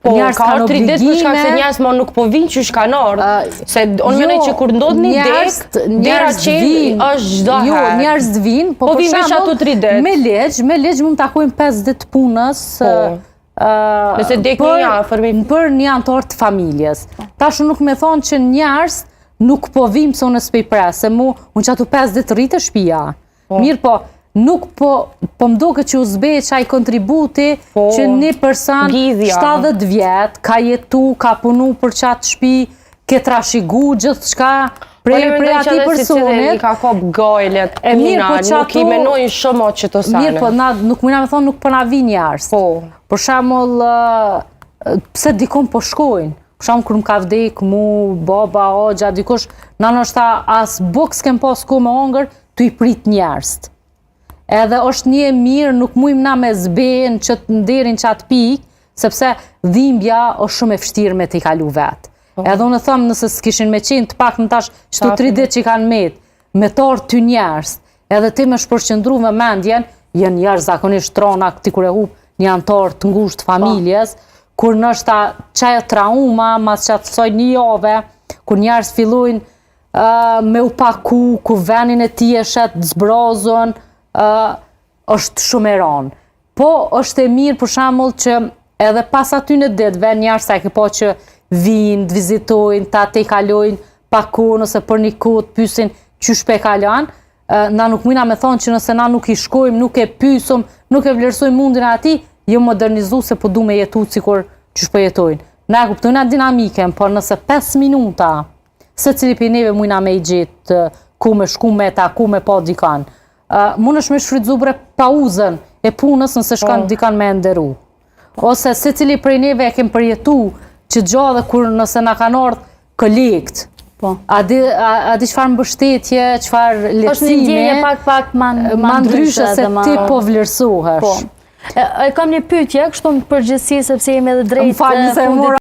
Po, ka 3 ditë për shkak se njerëz më nuk po vinë që kanë ardhur. Se unë mendoj që kur ndodh një dek, dera që është çdo herë. Jo, njerëz vinë, po për shembull me ligj mund të takojmë 5 ditë punës. Nëse dek një afër për një anëtar të familjes. Tash nuk më thonë që njerëz nuk po vim pse unë s'pej pres, se unë që ato 5 ditë rritë shtëpia. Mirë po, nuk po mdoket që u zbej qaj kontributi që një person 70 vjet ka jetu, ka punu për qatë shtëpi, ke trashigu gjithë qka prej ati personit. Ka kop gojlet, puna, nuk i menojnë shumë që të sane. Mirë po, nuk mëna me thonë nuk përna vi njerës. Për shamull, pse dikon po shkojnë. Për shumë kër më ka vdek, mu, baba, ogja, dikush, në nështë as boks kem pas ku me ongër, të i prit njerës. Edhe është një mirë, nuk mujmë na me zben që të nderin që atë pik, sepse dhimbja është shumë e fështirë me t'i kalu vetë. Edhe unë thëmë nëse s'kishin me qenë të pak në tash qëtu 3 ditë që i kanë me torë ty njerës, edhe ti me shpërqëndru me mendjen, jenë njerës zakonisht trona këti kure hup një antar të ngusht familjes, kur nështë qaj trauma, mas që atësoj një jove, kur njerës fillojnë me u paku, kur venin e ti e shetë zbrozon, është shumë e ronë. Po është e mirë për shembull që edhe pas aty në ditëve njerëz sa e ke po që vinë, të vizitojnë, ta te kalojnë pakun ose për një kohë të pyesin qysh pe kalon, na nuk mujna me thonë që nëse na nuk i shkojmë, nuk e pyesum, nuk e vlerësojmë mundin e atij, jo modernizu se po du me jetu sikur qysh po jetojnë. Na kuptojna dinamikën, por nëse 5 minuta se cili për neve mujna me i gjetë ku me shku me ta, ku me po dikan. Mund është me shfrytzu bre pauzën e punës nëse shkan dikan me nderu. Ose se cili prej neve e kem përjetu që gjallë kur nëse na kanë ardhë kolekt. A di qëfar mbështetje, qëfar lehtësimi. është një ndjenje pak ma ndryshe se ti po vlerësohesh. Kam një pyetje, kështu në përgjithësi sepse jemi edhe drejt fundit.